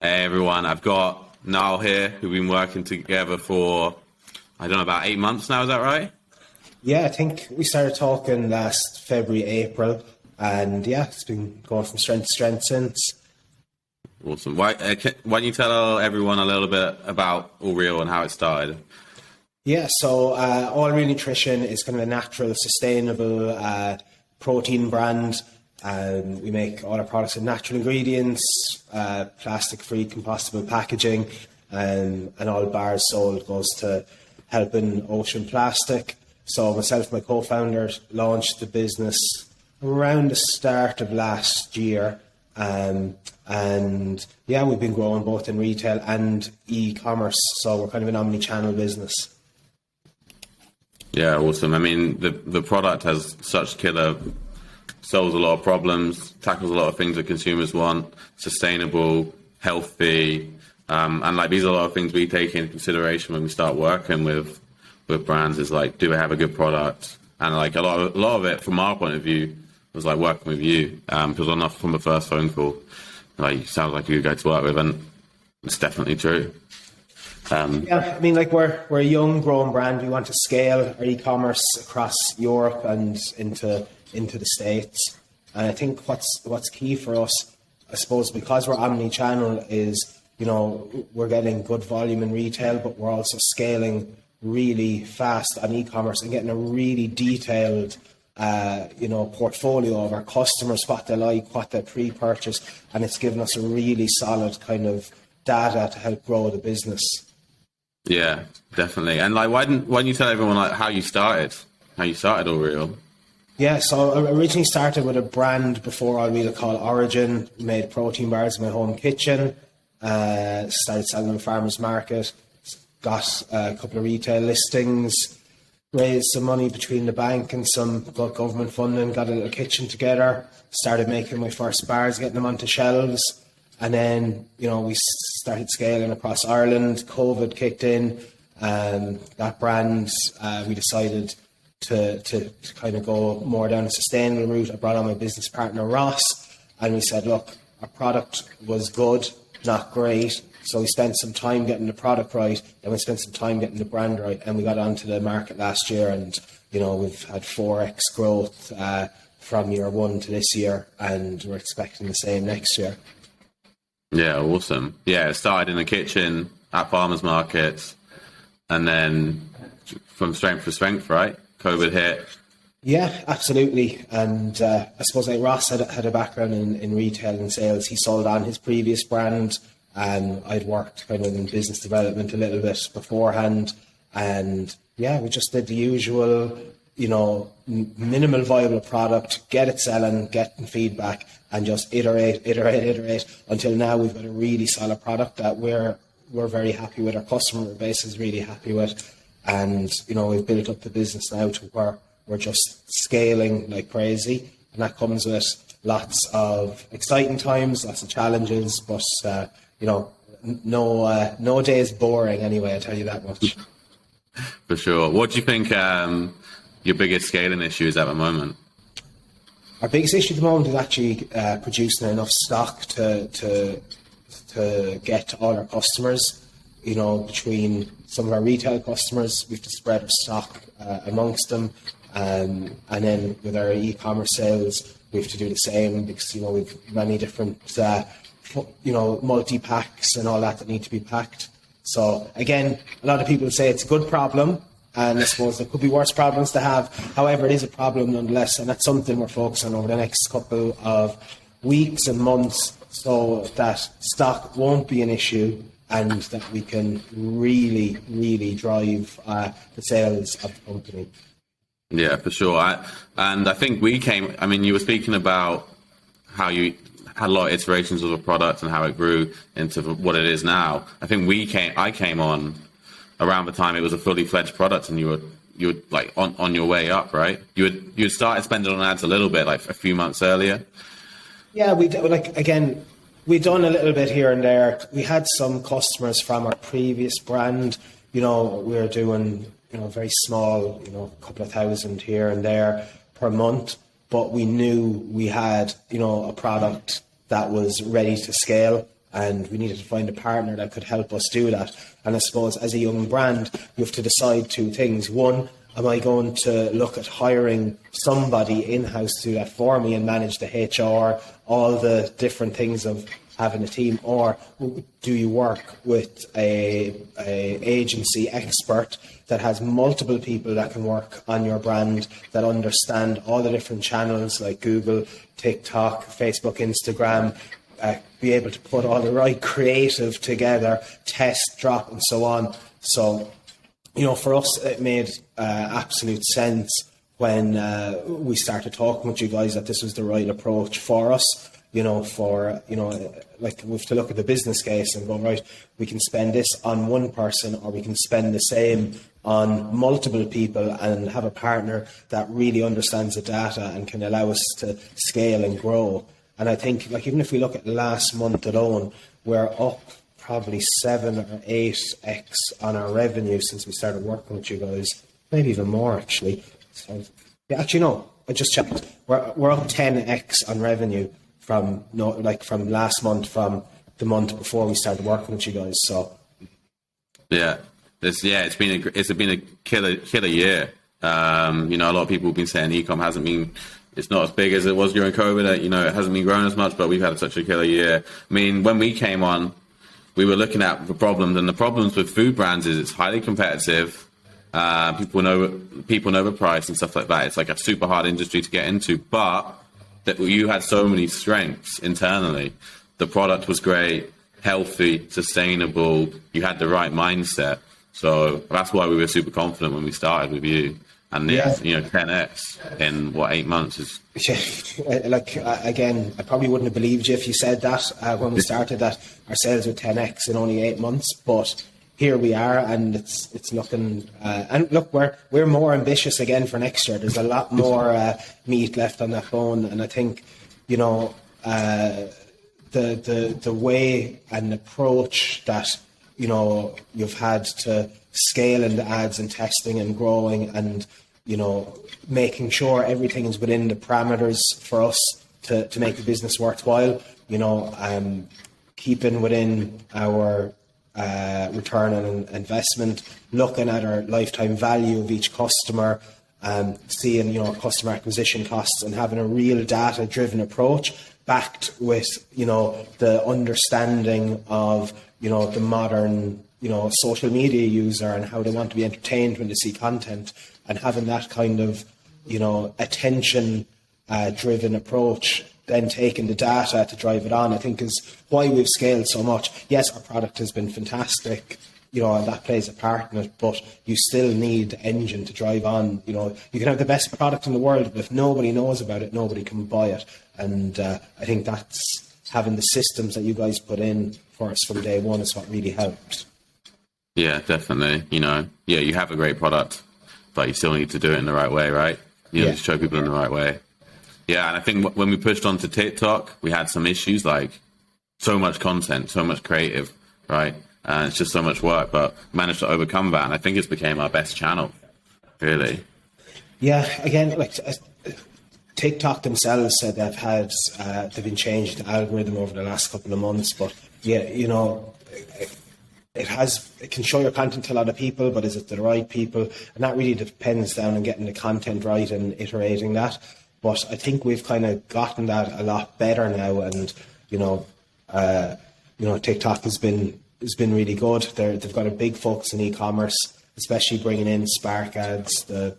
Hey everyone, I've got Niall here, who've been working together for, I don't know, about 8 months now, is that right? Yeah, I think we started talking last February, April, and yeah, it's been going from strength to strength since. Awesome. Why don't you tell everyone a little bit about All Real and how it started? Yeah, so All Real Nutrition is kind of a natural, sustainable protein brand. We make all our products with natural ingredients, plastic-free, compostable packaging, and all bars sold goes to helping ocean plastic. So myself and my co-founder launched the business around the start of last year. And yeah, we've been growing both in retail and e-commerce. So we're kind of an omni-channel business. Yeah, awesome. I mean, the product has such killer, solves a lot of problems, tackles a lot of things that consumers want, sustainable, healthy, and like these are a lot of things we take into consideration when we start working with brands. Is like, do we have a good product? And like a lot of it, from our point of view, was like working with you, because from the first phone call, like you sound like you go to work with, and it's definitely true. Yeah, I mean, like we're a young, growing brand. We want to scale our e-commerce across Europe and into the States. And I think what's key for us, I suppose, because we're omni-channel, is we're getting good volume in retail, but we're also scaling really fast on e-commerce and getting a really detailed portfolio of our customers, what they like, what they pre-purchase, and it's given us a really solid kind of data to help grow the business. Yeah, definitely. And like, why don't you tell everyone like how you started All Real? Yeah, so I originally started with a brand before All Real called Origin. Made protein bars in my home kitchen. Started selling them at farmers market. Got a couple of retail listings. Raised some money between the bank and some government funding. Got a little kitchen together. Started making my first bars, getting them onto shelves. And then, we started scaling across Ireland. COVID kicked in. That brand, we decided to kind of go more down a sustainable route. I brought on my business partner, Ross, and we said, look, our product was good, not great. So we spent some time getting the product right, then we spent some time getting the brand right, and we got onto the market last year, and, we've had 4x growth from year one to this year, and we're expecting the same next year. Yeah, awesome. Yeah, it started in the kitchen at farmers markets, and then from strength to strength, right? COVID hit. Yeah, absolutely. And I suppose like Ross had a background in retail and sales. He sold on his previous brand, and I'd worked kind of in business development a little bit beforehand. And yeah, we just did the usual, minimal viable product, get it selling, getting feedback, and just iterate until now we've got a really solid product that we're very happy with. Our customer base is really happy with. And, we've built up the business now to where we're just scaling like crazy. And that comes with lots of exciting times, lots of challenges, but, no day is boring anyway, I tell you that much. For sure. What do you think your biggest scaling issue is at the moment? Our biggest issue at the moment is actually producing enough stock to get to all our customers. Between some of our retail customers, we have to spread our stock amongst them. And then with our e-commerce sales, we have to do the same because, we've many different, multi-packs and all that need to be packed. So again, a lot of people say it's a good problem, and I suppose there could be worse problems to have. However, it is a problem nonetheless, and that's something we're focusing on over the next couple of weeks and months, so that stock won't be an issue and that we can really, really drive the sales of the company. Yeah, for sure. I think you were speaking about how you had a lot of iterations of the product and how it grew into what it is now. I think I came on around the time it was a fully fledged product, and you were like on your way up, right? You had started spending on ads a little bit, like a few months earlier. Yeah, we'd done a little bit here and there. We had some customers from our previous brand. We were doing, very small, a couple of thousand here and there per month. But we knew we had, a product that was ready to scale. and we needed to find a partner that could help us do that. And I suppose as a young brand, you have to decide two things. One, am I going to look at hiring somebody in-house to do that for me and manage the HR, all the different things of having a team, or do you work with a agency expert that has multiple people that can work on your brand, that understand all the different channels like Google, TikTok, Facebook, Instagram, be able to put all the right creative together, test, drop, and so on. So, for us, it made absolute sense when we started talking with you guys that this was the right approach for us. Like we have to look at the business case and go, right, we can spend this on one person, or we can spend the same on multiple people and have a partner that really understands the data and can allow us to scale and grow. And I think, like, even if we look at last month alone, we're up probably 7 or 8x on our revenue since we started working with you guys. Maybe even more, actually. So, no, I just checked. We're up 10x on revenue from last month, from the month before we started working with you guys. So it's been a killer year. A lot of people have been saying e-com it's not as big as it was during COVID. It hasn't been growing as much, but we've had such a killer year. I mean, when we came on, we were looking at the problems, and the problems with food brands is it's highly competitive. People know the price and stuff like that. It's like a super hard industry to get into, but that you had so many strengths internally. The product was great, healthy, sustainable. You had the right mindset. So that's why we were super confident when we started with you. And 10x in 8 months is. Again, I probably wouldn't have believed you if you said that when we started, that our sales were 10x in only 8 months. But here we are, and it's looking. And look, we're more ambitious again for next year. There's a lot more meat left on that bone, and I think the way and approach that you've had to scale in the ads and testing and growing and making sure everything is within the parameters for us to make the business worthwhile. Keeping within our return on investment, looking at our lifetime value of each customer, seeing customer acquisition costs, and having a real data driven approach backed with the understanding of the modern social media user and how they want to be entertained when they see content, and having that kind of attention driven approach, then taking the data to drive it on, I think is why we've scaled so much. Yes, our product has been fantastic, and that plays a part in it, but you still need the engine to drive on. You can have the best product in the world, but if nobody knows about it, nobody can buy it. And I think that's having the systems that you guys put in for us from day one is what really helped. Yeah, definitely. You have a great product, but you still need to do it in the right way, right? You need to show people in the right way. Yeah, and I think when we pushed onto TikTok, we had some issues, like so much content, so much creative, right? And it's just so much work, but managed to overcome that. And I think it's became our best channel, really. Yeah, again, TikTok themselves said they've been changing the algorithm over the last couple of months, but it can show your content to a lot of people, but is it the right people? And that really depends down on getting the content right and iterating that. But I think we've kind of gotten that a lot better now, and TikTok has been really good. They've got a big focus on e-commerce, especially bringing in Spark Ads, the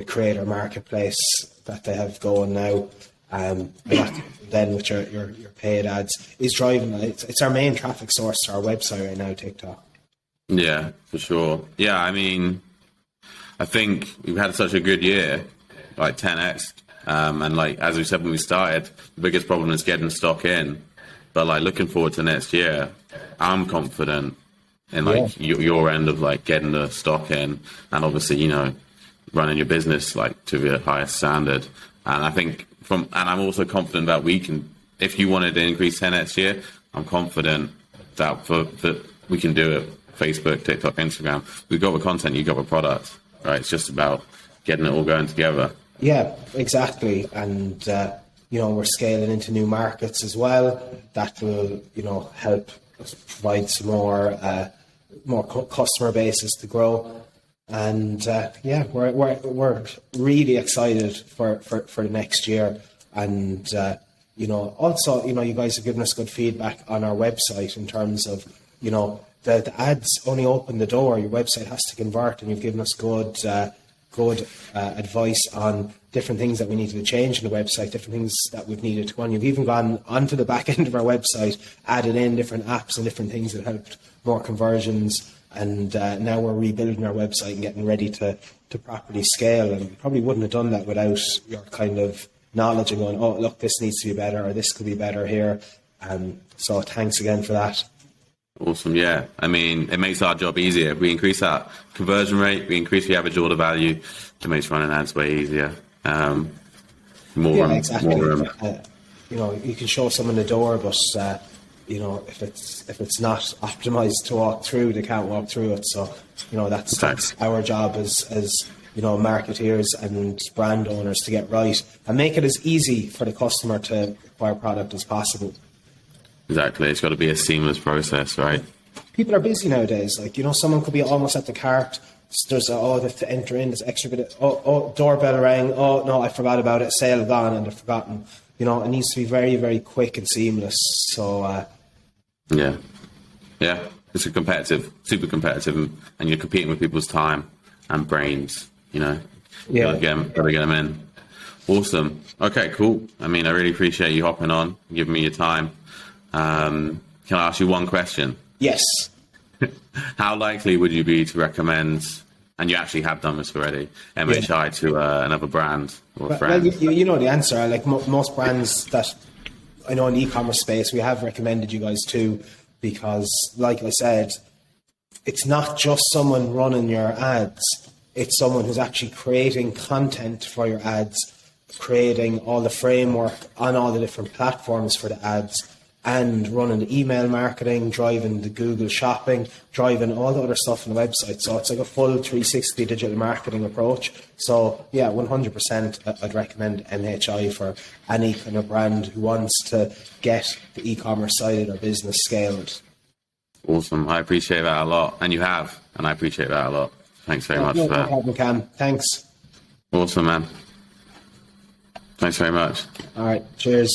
creator marketplace that they have going now. And that, then with your paid ads, is driving. It's our main traffic source to our website right now, TikTok. Yeah, for sure. Yeah, I mean, I think we've had such a good year, like 10x. And as we said when we started, the biggest problem is getting stock in. But looking forward to next year, I'm confident in your end of getting the stock in, and obviously running your business to the highest standard. And I think I'm also confident that we can. If you wanted to increase 10 next year, I'm confident that we can do it. Facebook, TikTok, Instagram. We've got the content, you've got the product, right? It's just about getting it all going together. Yeah, exactly. And we're scaling into new markets as well. That will, help us provide some more customer bases to grow. And we're really excited for the next year. And also, you guys have given us good feedback on our website in terms of, the ads only open the door. Your website has to convert, and you've given us good advice on different things that we needed to change in the website, different things that we've needed to go on. You've even gone onto the back end of our website, added in different apps and different things that helped more conversions. And now we're rebuilding our website and getting ready to properly scale. And we probably wouldn't have done that without your kind of knowledge and going, oh, look, this needs to be better, or this could be better here. So thanks again for that. Awesome. Yeah. I mean, it makes our job easier. We increase that conversion rate, we increase the average order value, it makes running ads way easier. Exactly. More room. You can show someone the door, but if it's not optimized to walk through, they can't walk through it. So that's our job as marketeers and brand owners to get right and make it as easy for the customer to acquire product as possible. Exactly. It's got to be a seamless process, right? People are busy nowadays. Someone could be almost at the cart. There's they have to enter in this extra bit of, doorbell rang. Oh, no, I forgot about it. Sale gone, and they're forgotten. It needs to be very, very quick and seamless. So, yeah. It's super competitive, and you're competing with people's time and brains, Gotta get them in. Awesome. Okay, cool. I mean, I really appreciate you hopping on, giving me your time. Can I ask you one question? Yes. How likely would you be to recommend, and you actually have done this already, MHI to another brand or friend? Well, you know the answer. Like most brands that I know in the e-commerce space, we have recommended you guys to, because, like I said, it's not just someone running your ads. It's someone who's actually creating content for your ads, creating all the framework on all the different platforms for the ads, and running the email marketing, driving the Google shopping, driving all the other stuff on the website. So it's like a full 360 digital marketing approach. So yeah, 100% I'd recommend MHI for any kind of brand who wants to get the e-commerce side of their business scaled. Awesome. I appreciate that a lot. And you have, and I appreciate that a lot. Thanks very much for that. No problem, Cam. Thanks. Awesome, man. Thanks very much. All right. Cheers.